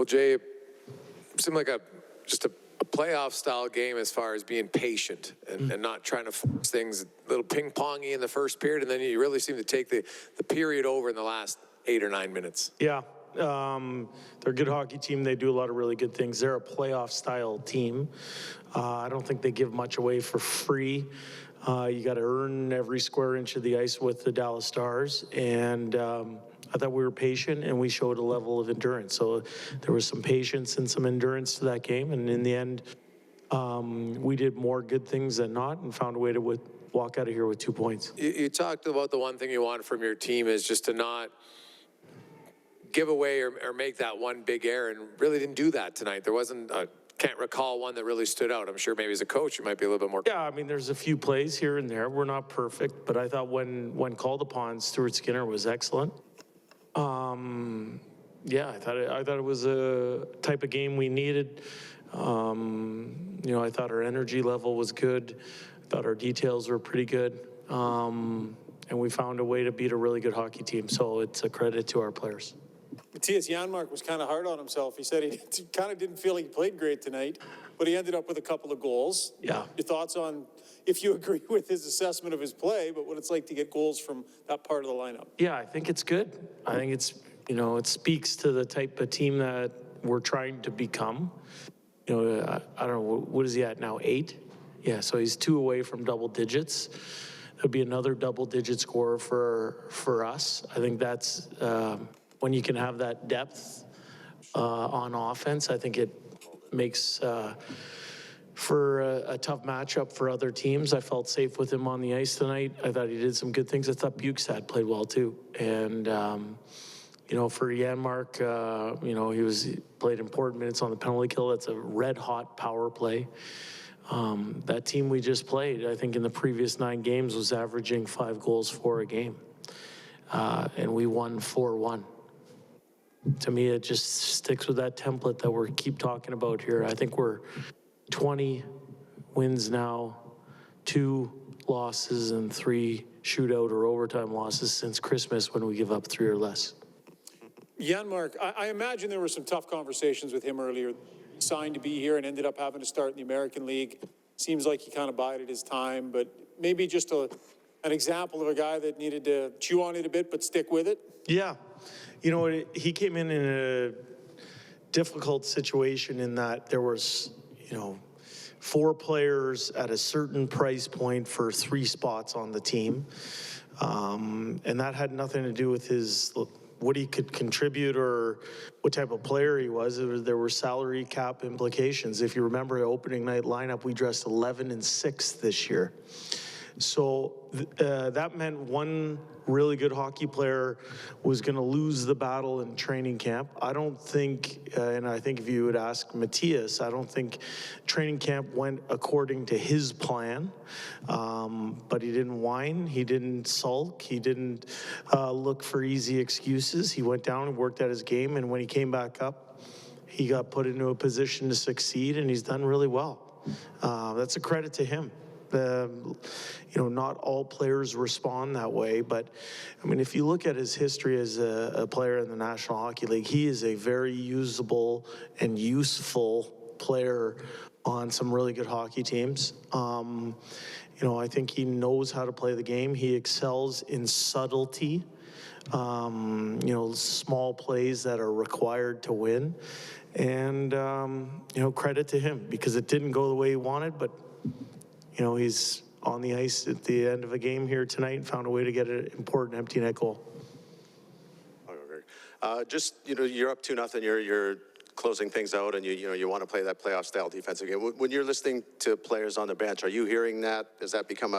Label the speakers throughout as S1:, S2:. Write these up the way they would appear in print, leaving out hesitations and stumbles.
S1: Well, Jay, it seemed like just a playoff style game as far as being patient and not trying to force things a little ping-pongy in the first period, and then you really seem to take the period over in the last 8 or 9 minutes.
S2: Yeah. They're a good hockey team. They do a lot of really good things. They're a playoff style team. I don't think they give much away for free. You got to earn every square inch of the ice with the Dallas Stars. And I thought we were patient and we showed a level of endurance. So there was some patience and some endurance to that game. And in the end, we did more good things than not and found a way to walk out of here with 2 points.
S1: You talked about the one thing you want from your team is just to not give away or make that one big error, and really didn't do that tonight. There wasn't can't recall one that really stood out. I'm sure maybe as a coach you might be a little bit more.
S2: Yeah, I mean, there's a few plays here and there. We're not perfect, but I thought when called upon, Stuart Skinner was excellent. Yeah, I thought it was a type of game we needed. You know, I thought our energy level was good. I thought our details were pretty good. And we found a way to beat a really good hockey team. So it's a credit to our players.
S3: Mattias Janmark was kind of hard on himself. He said he kind of didn't feel he played great tonight, but he ended up with a couple of goals.
S2: Yeah.
S3: Your thoughts on, if you agree with his assessment of his play, but what it's like to get goals from that part of the lineup?
S2: Yeah, I think it's good. I think it's, you know, it speaks to the type of team that we're trying to become. You know, I don't know, what is he at now, 8? Yeah, so he's 2 away from double digits. There'll be another double-digit scorer for us. I think that's when you can have that depth on offense. I think it makes for a tough matchup for other teams. I felt safe with him on the ice tonight. I thought he did some good things. I thought Bukestad played well too. And you know, for Janmark, you know, he played important minutes on the penalty kill. That's a red-hot power play. That team we just played, I think in the previous 9 games, was averaging 5 goals for a game. And we won 4-1. To me, it just sticks with that template that we keep talking about here. I think we're 20 wins now, 2 losses and 3 shootout or overtime losses since Christmas when we give up 3 or less.
S3: Janmark, I imagine there were some tough conversations with him earlier. He signed to be here and ended up having to start in the American League. Seems like he kind of bided his time, but maybe just an example of a guy that needed to chew on it a bit but stick with it.
S2: Yeah. You know, he came in a difficult situation in that there was, you know, 4 players at a certain price point for 3 spots on the team. And that had nothing to do with what he could contribute or what type of player he was. There were salary cap implications. If you remember the opening night lineup, we dressed 11 and 6 this year. So that meant one really good hockey player was going to lose the battle in training camp. I don't think, and I think if you would ask Mattias, I don't think training camp went according to his plan. But he didn't whine, he didn't sulk, he didn't look for easy excuses. He went down and worked at his game, and when he came back up, he got put into a position to succeed, and he's done really well. That's a credit to him. You know, not all players respond that way, but I mean, if you look at his history as a player in the National Hockey League, he is a very usable and useful player on some really good hockey teams. You know, I think he knows how to play the game. He excels in subtlety, you know, small plays that are required to win. And, you know, credit to him because it didn't go the way he wanted, but you know, he's on the ice at the end of a game here tonight and found a way to get an important empty net goal.
S4: Just, you know, you're up 2-0, you're closing things out, and you know, you want to play that playoff style defensive game. When you're listening to players on the bench, are you hearing that? Has that become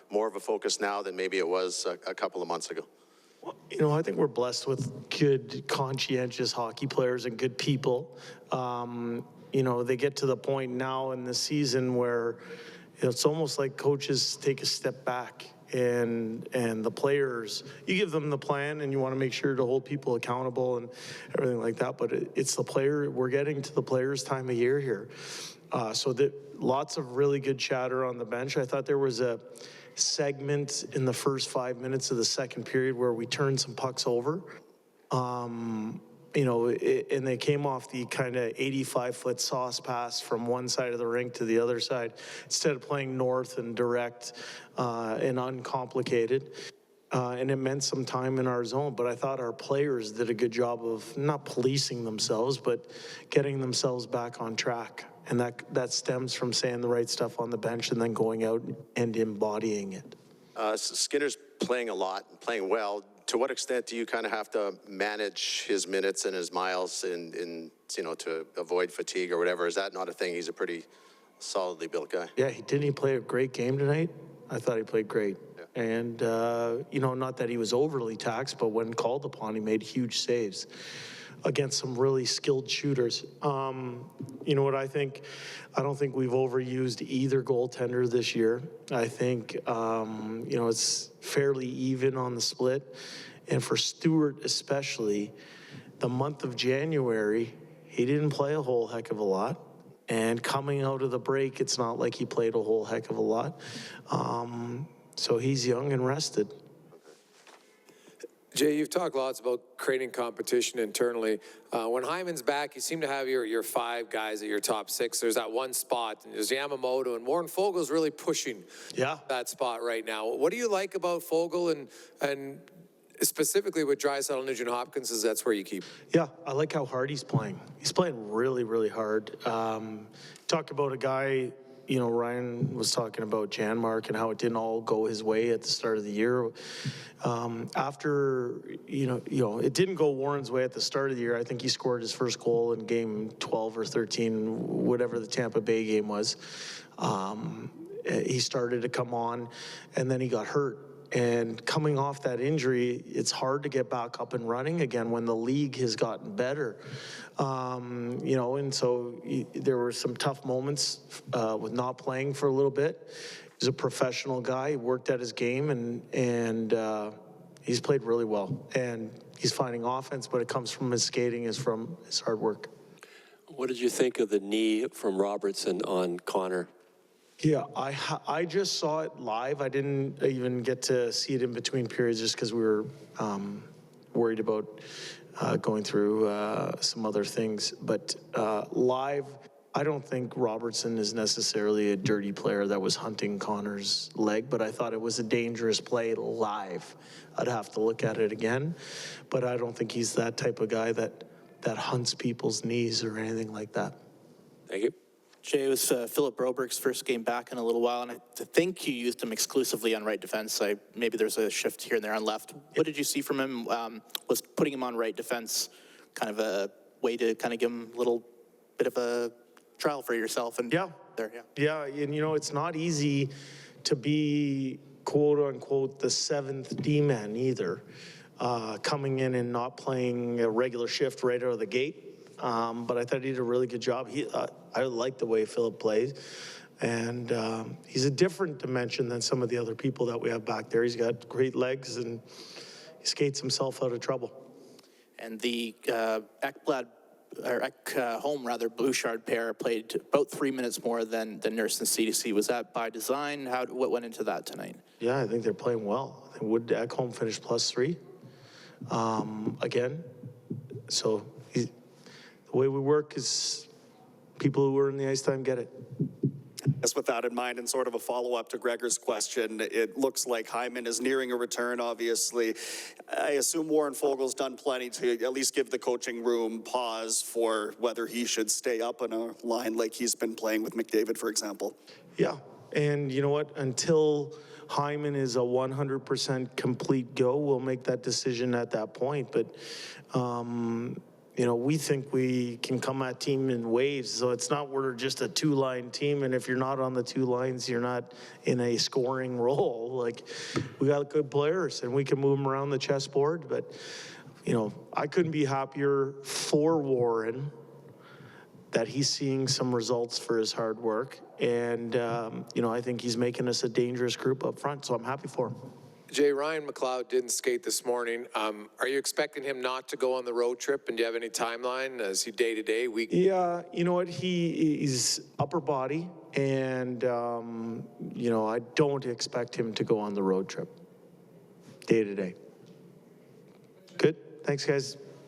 S4: more of a focus now than maybe it was a couple of months ago?
S2: Well, you know, I think we're blessed with good, conscientious hockey players and good people. You know, they get to the point now in the season where it's almost like coaches take a step back and the players, you give them the plan and you want to make sure to hold people accountable and everything like that, but it's the player, we're getting to the players' time of year here. So that lots of really good chatter on the bench. I thought there was a segment in the first 5 minutes of the second period where we turned some pucks over. and they came off the kind of 85-foot sauce pass from one side of the rink to the other side, instead of playing north and direct and uncomplicated. And it meant some time in our zone, but I thought our players did a good job of not policing themselves, but getting themselves back on track. And that stems from saying the right stuff on the bench and then going out and embodying it.
S4: Skinner's playing a lot, playing well. To what extent do you kind of have to manage his minutes and his miles to avoid fatigue or whatever? Is that not a thing? He's a pretty solidly built guy.
S2: Yeah, didn't he play a great game tonight? I thought he played great. Yeah. And, not that he was overly taxed, but when called upon, he made huge saves against some really skilled shooters. You know what I think? I don't think we've overused either goaltender this year. I think, it's fairly even on the split. And for Stewart especially, the month of January, he didn't play a whole heck of a lot. And coming out of the break, it's not like he played a whole heck of a lot. So he's young and rested.
S1: Jay, you've talked lots about creating competition internally. When Hyman's back, you seem to have your five guys at your top six. There's that one spot, and there's Yamamoto, and Warren Fogel's really pushing that spot right now. What do you like about Fogel and specifically with Draisaitl, Nugent Hopkins, is that's where you keep?
S2: Yeah, I like how hard he's playing. He's playing really, really hard. Talk about a guy, Ryan was talking about Janmark and how it didn't all go his way at the start of the year. After, it didn't go Warren's way at the start of the year. I think he scored his first goal in game 12 or 13, whatever the Tampa Bay game was. He started to come on, and then he got hurt. And coming off that injury, it's hard to get back up and running again when the league has gotten better. And so there were some tough moments with not playing for a little bit. He's a professional guy. He worked at his game, and he's played really well. And he's finding offense, but it comes from his skating, is from his hard work.
S5: What did you think of the knee from Robertson on Connor?
S2: Yeah, I just saw it live. I didn't even get to see it in between periods just because we were worried about going through some other things. But live, I don't think Robertson is necessarily a dirty player that was hunting Connor's leg, but I thought it was a dangerous play live. I'd have to look at it again, but I don't think he's that type of guy that hunts people's knees or anything like that.
S5: Thank you.
S6: Jay, it was Philip Broberg's first game back in a little while, and I think you used him exclusively on right defense. Maybe there's a shift here and there on left. What did you see from him? Was putting him on right defense kind of a way to kind of give him a little bit of a trial for yourself? And
S2: Yeah, and it's not easy to be quote unquote the seventh D-man either, coming in and not playing a regular shift right out of the gate. But I thought he did a really good job. I like the way Philip plays, and he's a different dimension than some of the other people that we have back there. He's got great legs, and he skates himself out of trouble.
S6: And the Ekholm Bouchard pair played about 3 minutes more than Nurse and CDC. Was that by design? What went into that tonight? Yeah,
S2: I think they're playing well. I think Wood Ekholm finished +3 again. So the way we work is people who are in the ice time get it.
S7: Yes, with that in mind, and sort of a follow-up to Gregor's question, it looks like Hyman is nearing a return, obviously. I assume Warren Fogel's done plenty to at least give the coaching room pause for whether he should stay up on a line like he's been playing with McDavid, for example.
S2: Yeah, and you know what? Until Hyman is a 100% complete go, we'll make that decision at that point. But we think we can come at team in waves. So it's not we're just a two-line team, and if you're not on the two lines, you're not in a scoring role. Like, we got good players, and we can move them around the chessboard. But, I couldn't be happier for Warren that he's seeing some results for his hard work. And, I think he's making us a dangerous group up front, so I'm happy for him.
S1: Jay, Ryan McLeod didn't skate this morning. Are you expecting him not to go on the road trip? And do you have any timeline? Is he day-to-day, week?
S2: Yeah, you know what? He's upper body, and, I don't expect him to go on the road trip day-to-day. Good. Thanks, guys.